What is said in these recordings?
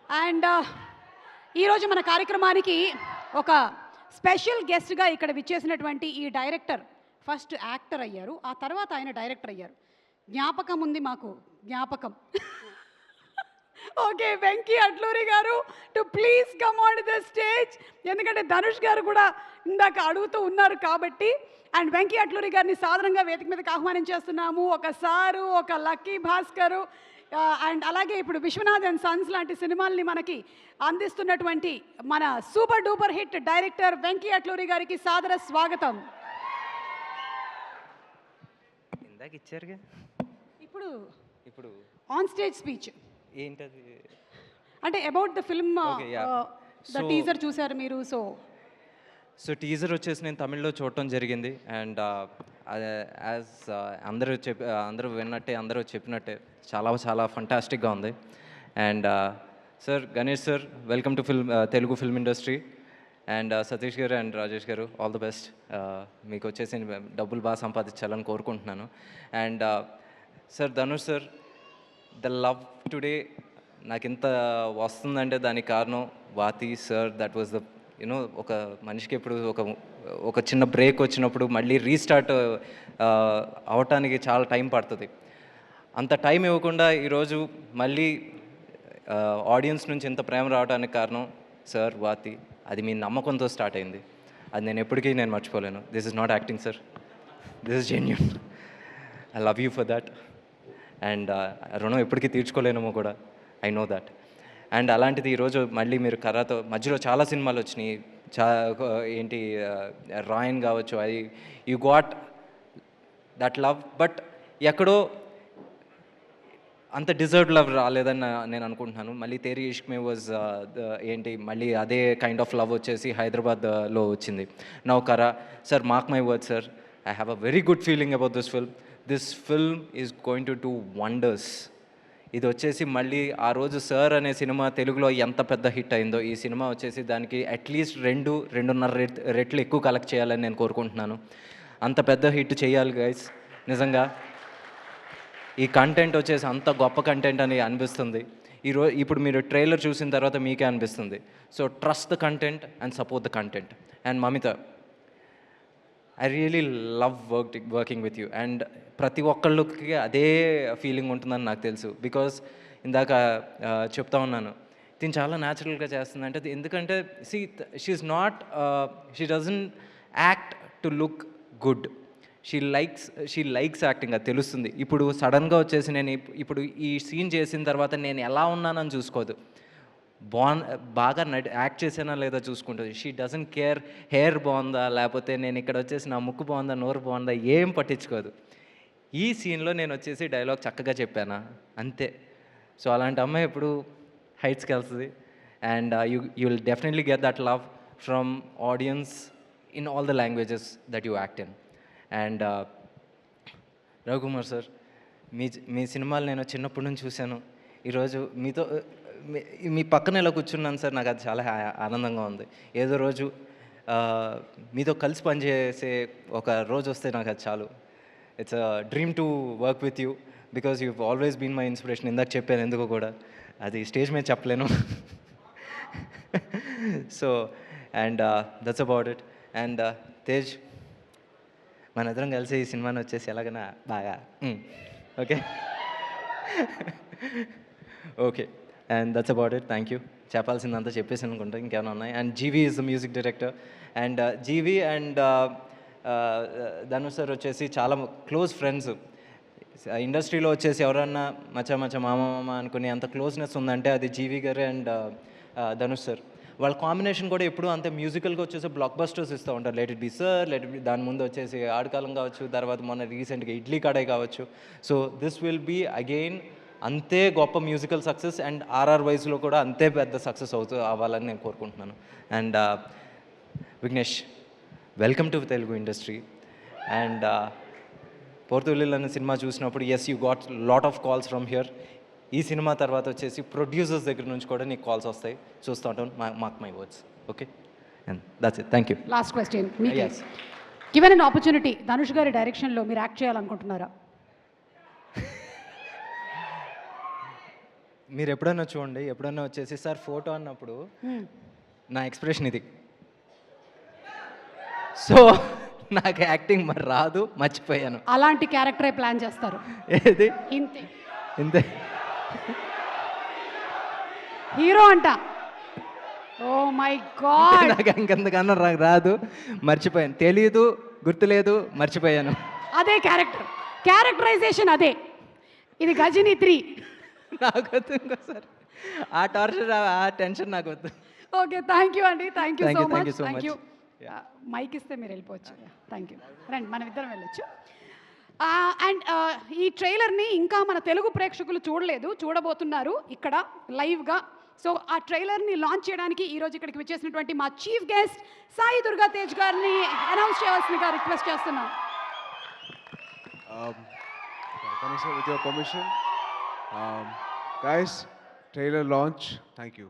And ఈరోజు మన కార్యక్రమానికి ఒక స్పెషల్ గెస్ట్గా ఇక్కడ విచ్చేసినటువంటి ఈ డైరెక్టర్ ఫస్ట్ యాక్టర్ అయ్యారు, ఆ తర్వాత ఆయన డైరెక్టర్ అయ్యారు. జ్ఞాపకం ఉంది మాకు, జ్ఞాపకం. ఓకే, వెంకీ అట్లూరి గారు to please come on the stage. ఎందుకంటే ధనుష్ గారు కూడా ఇందాక అడుగుతూ ఉన్నారు కాబట్టి. అండ్ వెంకీ అట్లూరి గారిని సాధారణంగా వేదిక మీదకి ఆహ్వానం చేస్తున్నాము. ఒక సారు, ఒక లక్కీ భాస్కరు, అండ్ అలాగే ఇప్పుడు విశ్వనాథ్ అండ్ సన్స్ లాంటి సినిమాల్ని మనకి అందిస్తున్నటువంటి మన super duper hit director Venky Atluri గారికి సాదర స్వాగతం. ఇందాక ఇచ్చారుగా, ఇప్పుడు ఇప్పుడు ఆన్ స్టేజ్ స్పీచ్ ఏంటది అంటే about the film, the teaser చూసారు మీరు. సో టీజర్ వచ్చేసి నేను తమిళ్లో చూడటం జరిగింది. అండ్ యాజ్ అందరూ విన్నట్టే, అందరూ చెప్పినట్టే చాలా చాలా ఫంటాస్టిక్గా ఉంది. And sir, Ganesh sir, welcome to Telugu film industry. And Satish గారు అండ్ రాజేష్ గారు, ఆల్ ది బెస్ట్. మీకు వచ్చేసి డబ్బులు బాగా సంపాదించాలని కోరుకుంటున్నాను. And sir, Dhanush sir, the love today నాకు ఇంత వస్తుందంటే దానికి కారణం వాతి సార్. దట్ వాజ్ ద ఒక మనిషికి ఇప్పుడు ఒక చిన్న బ్రేక్ వచ్చినప్పుడు మళ్ళీ రీస్టార్ట్ అవటానికి చాలా టైం పడుతుంది. అంత టైం ఇవ్వకుండా ఈరోజు మళ్ళీ ఆడియన్స్ నుంచి ఇంత ప్రేమ రావడానికి కారణం సార్, వాతి. అది మీ నమ్మకంతో స్టార్ట్ అయింది. అది నేను ఎప్పటికీ మర్చిపోలేను. This is not acting sir, this is genuine. I love you for that. And రుణం ఎప్పటికీ తీర్చుకోలేనేమో కూడా, ఐ నో దాట్. అండ్ అలాంటిది ఈరోజు మళ్ళీ మీరు కర్రతో, మధ్యలో చాలా సినిమాలు వచ్చినాయి, ఏంటి రాయన్ కావచ్చు, అది you got that love. But ఎక్కడో అంత డిజర్వ్డ్ లవ్ రాలేదని నేను అనుకుంటున్నాను. మళ్ళీ తేరీ ఇష్క్ మే వాజ్ ఏంటి, మళ్ళీ అదే కైండ్ ఆఫ్ లవ్ వచ్చేసి హైదరాబాద్లో వచ్చింది. నౌ కరా sir, mark my word sir, I have a very good feeling about this film. This film is going to do wonders. ఇది వచ్చేసి మళ్ళీ ఆ రోజు సార్ అనే సినిమా తెలుగులో ఎంత పెద్ద హిట్ అయిందో, ఈ సినిమా వచ్చేసి దానికి అట్లీస్ట్ 2.5 రెట్లు ఎక్కువ కలెక్ట్ చేయాలని నేను కోరుకుంటున్నాను. అంత పెద్ద హిట్ చేయాలి గైస్. నిజంగా ఈ కంటెంట్ వచ్చేసి అంత గొప్ప కంటెంట్ అని అనిపిస్తుంది. ఇప్పుడు మీరు ట్రైలర్ చూసిన తర్వాత మీకే అనిపిస్తుంది. So trust the content and support the content. And Mamitha, I really love working with you. And ప్రతి ఒక్కళ్ళకి అదే ఫీలింగ్ ఉంటుందని నాకు తెలుసు. బికాజ్ ఇందాక చెప్తా ఉన్నాను, దీన్ని చాలా న్యాచురల్గా చేస్తుంది. అంటే ఎందుకంటే she doesn't act to look good. She likes acting, అది తెలుస్తుంది. ఇప్పుడు సడన్గా వచ్చేసి నేను ఇప్పుడు ఈ సీన్ చేసిన తర్వాత నేను ఎలా ఉన్నానని చూసుకోదు, బాగా యాక్ట్ చేసానా లేదా చూసుకుంటుంది. షీ డజంట్ కేర్ హెయిర్ బాగుందా, లేకపోతే నేను ఇక్కడ వచ్చేసి నా ముక్కు బాగుందా, నోరు బాగుందా, ఏం పట్టించుకోదు. ఈ సీన్లో నేను వచ్చేసి డైలాగ్ చక్కగా చెప్పానా, అంతే. సో అలాంటి అమ్మాయి ఇప్పుడు హైట్స్కి వెళ్తుంది. And you will definitely get that love from audience in all the languages that you act in. And Ravikumar sir, మీ సినిమాలు నేను చిన్నప్పటి నుంచి చూశాను. ఈరోజు మీ పక్కన ఇలా కూర్చున్నాను సార్, నాకు అది చాలా ఆనందంగా ఉంది. ఏదో రోజు మీతో కలిసి పనిచేసే ఒక రోజు వస్తే నాకు అది చాలు. It's a dream to work with you because you always been my inspiration. ఇందాక చెప్పాను ఎందుకు కూడా, అది స్టేజ్ మీద చెప్పలేను. So and that's about it. And Tej, మన ఇద్దరం కలిసి ఈ సినిమాని వచ్చేసి ఎలాగైనా బాగా okay okay. And that's about it. Thank you. చెప్పాల్సిందంతా చెప్పేసి అనుకుంటా, ఇంకేమైనా ఉన్నాయి. And GV is the music director. And GV and Dhanush sir వచ్చేసి చాలా క్లోజ్ ఫ్రెండ్స్. ఇండస్ట్రీలో వచ్చేసి ఎవరన్నా మచ్చ మామ అనుకునే అంత క్లోజ్నెస్ ఉందంటే అది జీవీ గారు అండ్ ధనుష్ సార్. వాళ్ళ కాంబినేషన్ కూడా ఎప్పుడు అంతే మ్యూజికల్గా వచ్చేసి బ్లాక్ బస్టర్స్ ఇస్తూ ఉంటారు. Let it be sir, let it be, దాని ముందు వచ్చేసి ఆడకాలం కావచ్చు, తర్వాత మొన్న రీసెంట్గా ఇడ్లీ కడాయి కావచ్చు. So this will be again అంతే గొప్ప మ్యూజికల్ సక్సెస్. అండ్ ఆర్ఆర్ వైజ్లో కూడా అంతే పెద్ద సక్సెస్ అవ్వాలని నేను కోరుకుంటున్నాను. And Vignesh, welcome to Telugu industry. And Portugal అనే సినిమా చూసినప్పుడు yes, you got lot of calls from here. ఈ సినిమా తర్వాత వచ్చేసి ప్రొడ్యూసర్స్ దగ్గర నుంచి కూడా నీకు కాల్స్ వస్తాయి, చూస్తూ ఉంటాను. Mark my words. Okay, and that's it. Thank you. Last question, given an opportunity, Dhanush గారి డైరెక్షన్లో మీరు యాక్ట్ చేయాలనుకుంటున్నారా? మీరు ఎప్పుడైనా చూడండి, ఎప్పుడైనా వచ్చేసి సార్ ఫోటో అన్నప్పుడు నా ఎక్స్ప్రెషన్ ఇది. సో నాకు యాక్టింగ్ మరి రాదు, మర్చిపోయాను. అలాంటి క్యారెక్టరే ప్లాన్ చేస్తారు. ఏది ఇంతే ఇంతే. హీరో అంట. Oh my God. నాకు ఇంకంతకన్నా నాకు రాదు, మర్చిపోయాను. తెలీదు, గుర్తులేదు, మర్చిపోయాను. అదే క్యారెక్టరైజేషన్ అదే. ఇది గజిని 3. నాకు వద్దు ఇంకోసారి ఆ టార్చర్, ఆ టెన్షన్ నాకు వద్దు. ఓకే, థ్యాంక్ యూ అండి. Thank you Thank so you, thank much. you so thank much. You. Mic ఇస్తే మీరు వెళ్ళిపోవచ్చు. Thank you. రండి, మనం ఇద్దరం వెళ్ళొచ్చు. అండ్ ఈ ట్రైలర్ని ఇంకా మన తెలుగు ప్రేక్షకులు చూడలేదు, చూడబోతున్నారు ఇక్కడ లైవ్గా. సో ఆ ట్రైలర్ని లాంచ్ చేయడానికి ఈరోజు ఇక్కడికి వచ్చేసినటువంటి మా చీఫ్ గెస్ట్ సాయి దుర్గా తేజ్ గారిని అనౌన్స్ చేయవలసిందిగా రిక్వెస్ట్ చేస్తున్నాం. Sir, with your permission, guys, trailer launch. Thank you.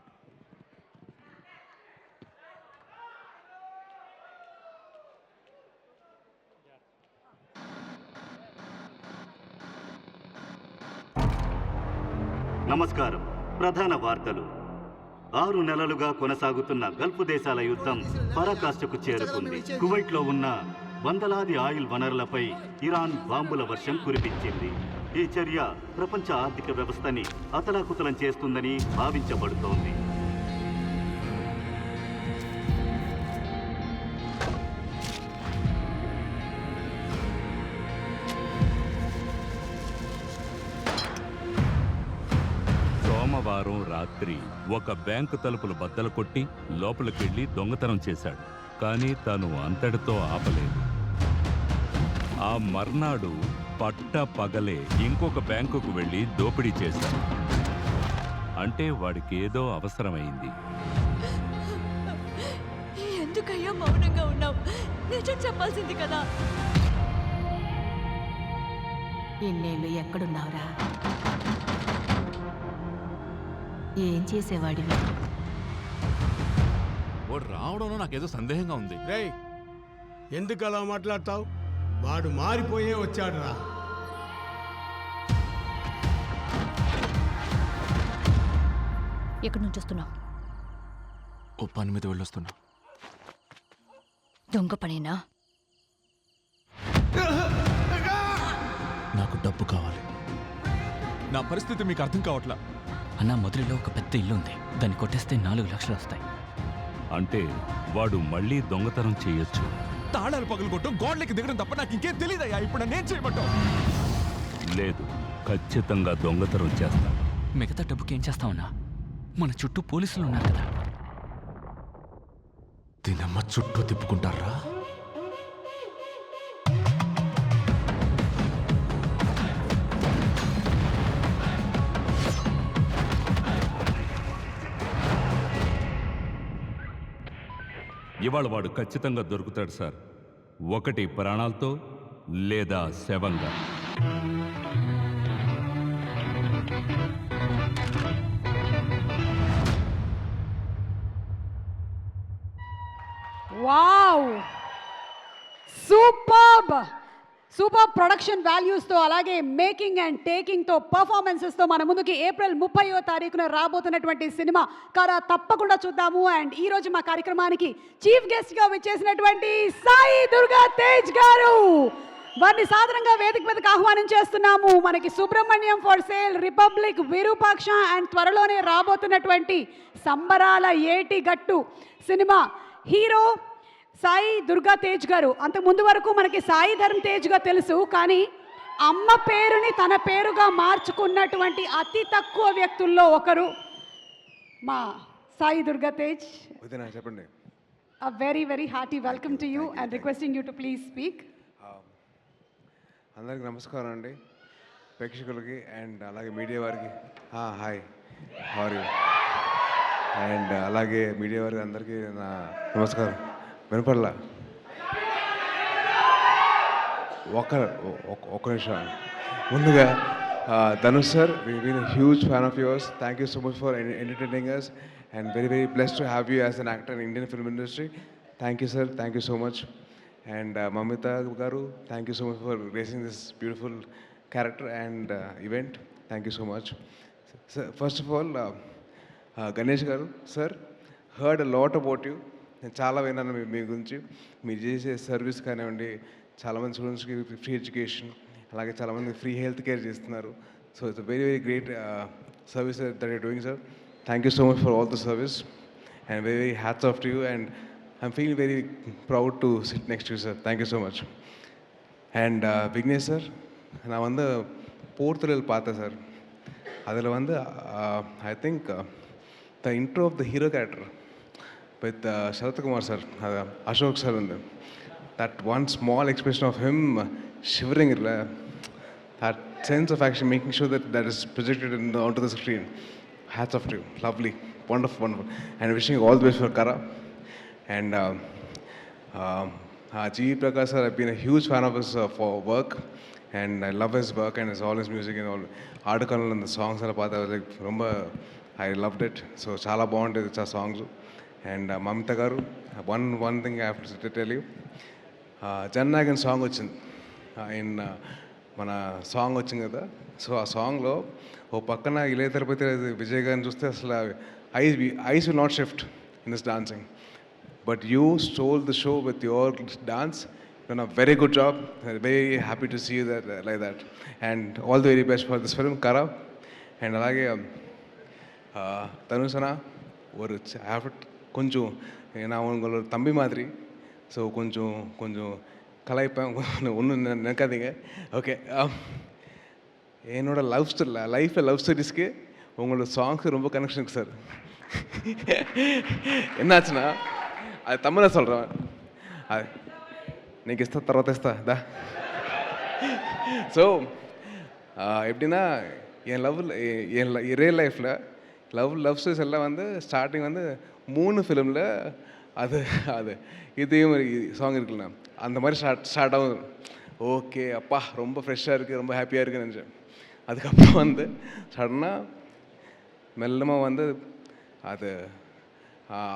నమస్కారం. ప్రధాన వార్తలు. 6 నెలలుగా కొనసాగుతున్న గల్ఫ్ దేశాల యుద్ధం పరాకాష్ఠకు చేరుకుంది. కువైట్లో ఉన్న వందలాది ఆయిల్ వనరులపై ఇరాన్ బాంబుల వర్షం కురిపించింది. ఈ చర్య ప్రపంచ ఆర్థిక వ్యవస్థని అతలాకుతలం చేస్తుందని భావించబడుతోంది. సోమవారం రాత్రి ఒక బ్యాంకు తలుపులు బద్దలు కొట్టి లోపలికెళ్ళి దొంగతనం చేశాడు. కానీ తాను అంతటితో ఆపలేదు. ఆ మర్నాడు పట్ట పగలే ఇంకొక బ్యాంకుకు వెళ్ళి దోపిడీ చేశాడు. అంటే వాడికి ఏదో అవసరమైంది. ఎందుకయ్యా మౌనంగా ఉన్నావు? నిజం చెప్పాల్సింది కదా. ఇన్నేళ్ళు ఎక్కడున్నావురా? ఏం చేసేవాడివి? వాడు రావడంలో నాకేదో సందేహంగా ఉంది. రేయ్, ఎందుకు అలా మాట్లాడతావు? వాడు మారిపోయే వచ్చాడురా. ఎక్కడి నుంచి వస్తున్నావు? ఓ పని మీద వెళ్ళొస్తున్నా. దొంగ పనేనా? నాకు డబ్బు కావాలి. నా పరిస్థితి మీకు అర్థం కావట్లా. అన్న, మొదటిలో ఒక పెద్ద ఇల్లు ఉంది, దాన్ని కొట్టేస్తే 4 లక్షలు వస్తాయి. అంటే వాడు మళ్ళీ దొంగతనం చేయొచ్చు. తాళాలు పగలగొట్టం, గోడలకి దిగడం తప్ప నాకు ఇంకేం తెలియదయ్యా. ఇప్పుడు నేను చేయబట్టావు. లేదు, ఖచ్చితంగా దొంగతనం చేస్తాను. మిగతా డబ్బుకి ఏం చేస్తామన్నా? మన చుట్టూ పోలీసులు ఉన్నారు కదా. దీనమ్మ చుట్టూ తిప్పుకుంటారా? ఇవాళ వాడు ఖచ్చితంగా దొరుకుతాడు సార్. ఒకటి ప్రాణాలతో లేదా శవంగా. వావ్, సూపర్ ప్రొడక్షన్ వాల్యూస్తో, అలాగే మేకింగ్ అండ్ టేకింగ్తో, పర్ఫార్మెన్సెస్తో మన ముందుకి ఏప్రిల్ 30వ తారీఖున రాబోతున్నటువంటి సినిమా కారా తప్పకుండా చూద్దాము. అండ్ ఈరోజు మా కార్యక్రమానికి చీఫ్ గెస్ట్గా వచ్చేసినటువంటి సాయి దుర్గా తేజ్ గారు, వారిని సాధారణంగా వేదిక మీదకి ఆహ్వానం చేస్తున్నాము. మనకి Subrahmanyam for sale, republic, Virupaksha and త్వరలోనే రాబోతున్నటువంటి సంబరాల ఏటి గట్టు సినిమా హీరో సాయి దుర్గా తేజ్ గారు. అంతకు ముందు వరకు మనకి సాయి ధర్మ్ తేజ్గా తెలుసు, కానీ అమ్మ పేరుని తన పేరుగా మార్చుకున్నటువంటి అతి తక్కువ వ్యక్తుల్లో ఒకరు మా సాయి దుర్గా తేజ్. చెప్పండి. A very, very hearty welcome to you and requesting you to please speak. అందరికి నమస్కారం అండి, ప్రేక్షకులకి అండ్ అలాగే మీడియా వారికి. Hi, how are you? And అలాగే మీడియా వారికి అందరికీ నా నమస్కారం. వినపడలా? ఒక్క నిమిషం. ముందుగా Dhanush sir, we've been a huge fan of yours. Thank you so much for entertaining us and very, very blessed to have you as an actor in Indian film industry. Thank you, sir. Thank you so much. And Mamita garu, thank you so much for gracing this beautiful character and event. Thank you so much. First of all Ganesh garu sir, heard a lot about you. నేను చాలా విన్నాను మీ గురించి. మీరు చేసే service కానివ్వండి, చాలామంది స్టూడెంట్స్కి free education, అలాగే చాలామంది ఫ్రీ హెల్త్ కేర్ చేస్తున్నారు. So it's very very great service that you doing sir. Thank you so much for all the service and very very hats off to you and I'm feeling very proud to sit next you sir. Thank you so much. And Vignesh sir, நான் வந்து போர்த்தொழில் பார்த்தேன் sir. அதில் வந்து I think the intro of the hero character with Sarathkumar sir, Ashok sir வந்து that one small expression of him shivering, that sense of action, making sure that is projected onto the screen. Hats off to you. Lovely. Wonderful, wonderful. And wishing you all the best for Kara. And G.V. Prakash sir, I've been a huge fan of his for work, and I love his work and all his music and all article and the songs and I was like, I loved it. So chala baguntadi cha songs. And Mamita garu, one thing I have to tell you, Jana Nayagan song వచ్చింది, ఆయన మన song వచ్చింది కదా. So ఆ సాంగ్లో ఓ పక్కన ఇళయ తిరుపతి విజయ్ గారిని చూస్తే అసలు ice will not shift in this dancing, but you stole the show with your dance. Done a very good job. Very happy to see you that like that. And all the very best for this film, Kara. And అలాగే தனுஷனா ஒரு கொஞ்சம் நான் உங்களோட தம்பி மாதிரி. So கொஞ்சம் கலாய்ப்பேன், ஒன்றும் நினைக்காதீங்க. ஓகே, என்னோட லைஃப்பில் லவ் ஸ்டோரிஸ்க்கு உங்களோட சாங்ஸ் ரொம்ப கனெக்ஷன் இருக்குது சார். என்னாச்சுன்னா அது தமிழை சொல்கிறேன், அது నీకు ఇస్తా తర్వాత ఇస్తా దా. ஸோ எப்படின்னா என் ரியல் லைஃப்பில் லவ் ஸ்டோரிஸ் எல்லாம் வந்து ஸ்டார்டிங் வந்து 3 ஃபிலிமில் அது இதையும் சாங் இருக்குல்ல, அந்த மாதிரி ஸ்டார்ட் ஆகும். ஓகே அப்பா ரொம்ப ஃப்ரெஷ்ஷாக இருக்குது, ரொம்ப ஹாப்பியாக இருக்குன்னு நினச்சேன். அதுக்கப்புறம் வந்து சடனாக மெல்லமாக வந்து அது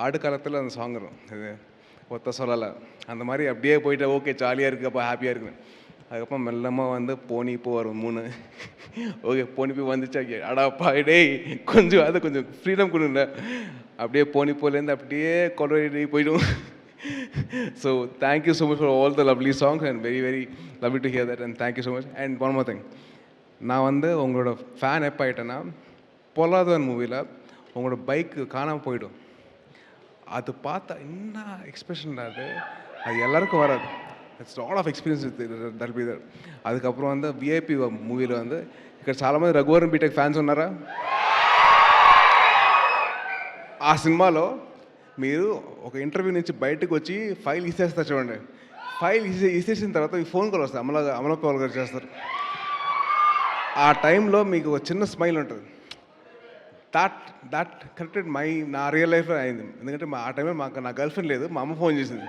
ஆடுகாலத்தில் அந்த சாங் வரும், இது ஒத்த சொல்லலை, அந்த மாதிரி அப்படியே போயிட்டு ஓகே ஜாலியாக இருக்குது, அப்போ ஹாப்பியாக இருக்குது. அதுக்கப்புறம் மெல்லமாக வந்து போனி இப்போ வரும் 3. ஓகே போனி போய் வந்துச்சா, அடாப்பா டேய் கொஞ்சம் அது கொஞ்சம் ஃப்ரீடம் கொடுங்க, அப்படியே போனி போலேருந்து அப்படியே கொலவெடி போய்டும். So thank you so much for all the lovely songs and very very lovely to hear that and thank you so much. And one more thing, நான் வந்து உங்களோட ஃபேன் எப்போ ஆகிட்டேன்னா, பொல்லாதவன் மூவியில் உங்களோட பைக்கு காணாமல் போயிடும். அது பார்த்தா என்ன எக்ஸ்பிரஷன் அது எல்லாருக்கும் வராது. It's all of experience that be there. அதுக்கப்புறம் வந்து విఐపి మూవీలో வந்து ఇక్కడ చాలామంది రఘువరన్ బీటెక్ ఫ్యాన్స్ ఉన్నారా? ఆ సినిమాలో మీరు ఒక ఇంటర్వ్యూ నుంచి బయటకు వచ్చి ఫైల్ ఇసేస్తారు చూడండి, ఫైల్ ఇసేసిన తర్వాత ఈ ఫోన్ కాల్ వస్తుంది, అమలపాల్ గారు చేస్తారు. ఆ టైంలో మీకు ఒక చిన్న స్మైల్ ఉంటుంది. దట్ కరెక్టెడ్ నా రియల్ లైఫ్లో అయింది. ఎందుకంటే ఆ టైంలో నా గర్ల్ ఫ్రెండ్ లేదు, మా అమ్మ ఫోన్ చేసింది.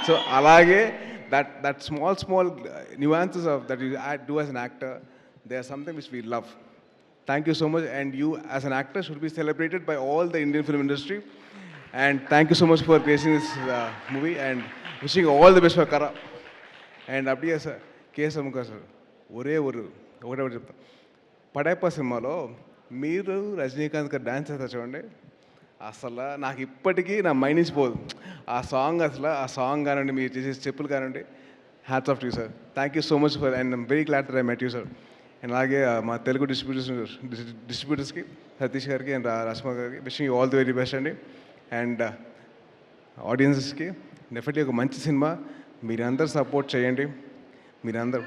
సో అలాగే that small nuances of that you do as an actor, they are something which we love. Thank you so much, and you as an actor should be celebrated by all the Indian film industry. And thank you so much for creating this movie and wishing you all the best for Kara. And அப்படியே sir కేశవముఖ sir ఒకటే చెప్తాను, పడైప్ప సినిమాలో మీరు రజనీకాంత్ గారు dance చేస్తారు చూడండి, అసలు నాకు ఇప్పటికీ నా మైండ్ నుంచి పోదు ఆ సాంగ్. అసలు ఆ సాంగ్ కానివ్వండి, మీరు చేసే స్టెప్పులు కానివ్వండి, hats off to you sir. Thank you so much for and I'm very glad that I met you sir. And అలాగే మా తెలుగు డిస్ట్రిబ్యూటర్స్కి సతీష్ గారికి అండ్ రష్మ గారికి wishing you all the very best అండి. అండ్ ఆడియన్సెస్కి డెఫినెట్లీ ఒక మంచి సినిమా, మీరందరూ సపోర్ట్ చేయండి. మీరందరూ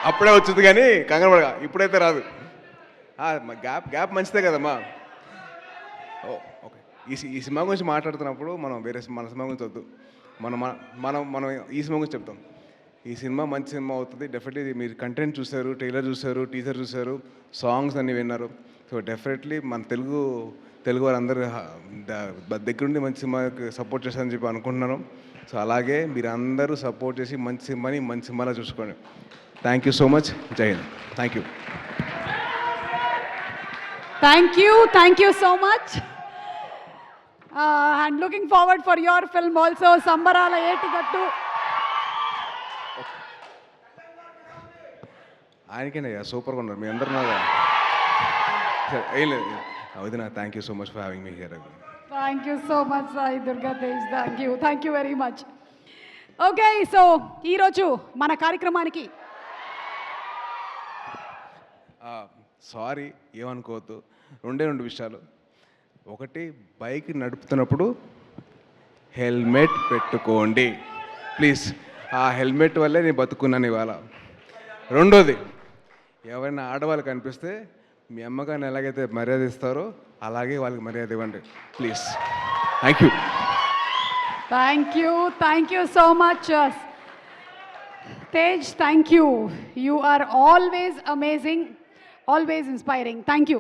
అప్పుడే వచ్చింది కానీ కంగారు పడగా, ఇప్పుడైతే రాదు. గ్యాప్ మంచిదే కదమ్మా. ఓకే, ఈ సినిమా గురించి మాట్లాడుతున్నప్పుడు మనం మన సినిమా గురించి వద్దు, మనం ఈ సినిమా గురించి చెప్తాం. ఈ సినిమా మంచి సినిమా అవుతుంది డెఫినెట్లీ. మీరు కంటెంట్ చూశారు, ట్రైలర్ చూశారు, టీజర్ చూశారు, సాంగ్స్ అన్నీ విన్నారు. సో డెఫినెట్లీ మన తెలుగు వారందరూ దగ్గరుండి మంచి సినిమాకి సపోర్ట్ చేస్తారని చెప్పి అనుకుంటున్నాను. సో అలాగే మీరు అందరూ సపోర్ట్ చేసి మంచి సినిమాలో చూసుకోండి. Thank you so much. Jai Hind. Thank you. Thank you so much. And looking forward for your film also Sambarala Etigattu. ఆయనకేనయ్యా సూపర్గా ఉన్నారు మీ అందరు నాగా. ఏం లేదు వదిన, thank you so much for having me here. Thank you so much Sai Durga Tej, thank you very much. Okay, so ఈరోజు మన కార్యక్రమానికి sorry ఏమనుకోవద్దు, రెండు విషయాలు. ఒకటి, బైక్ నడుపుతున్నప్పుడు హెల్మెట్ పెట్టుకోండి ప్లీజ్. ఆ హెల్మెట్ వల్లే నేను బతుకున్నాను ఇవాళ. రెండోది, ఎవరైనా ఆడవాళ్ళు కనిపిస్తే మీ అమ్మగారిని ఎలాగైతే మర్యాద ఇస్తారో అలాగే వాళ్ళకి మర్యాద ఇవ్వండి please. Thank you. Thank you so much Tej. Thank you. You are always amazing, always inspiring. Thank you.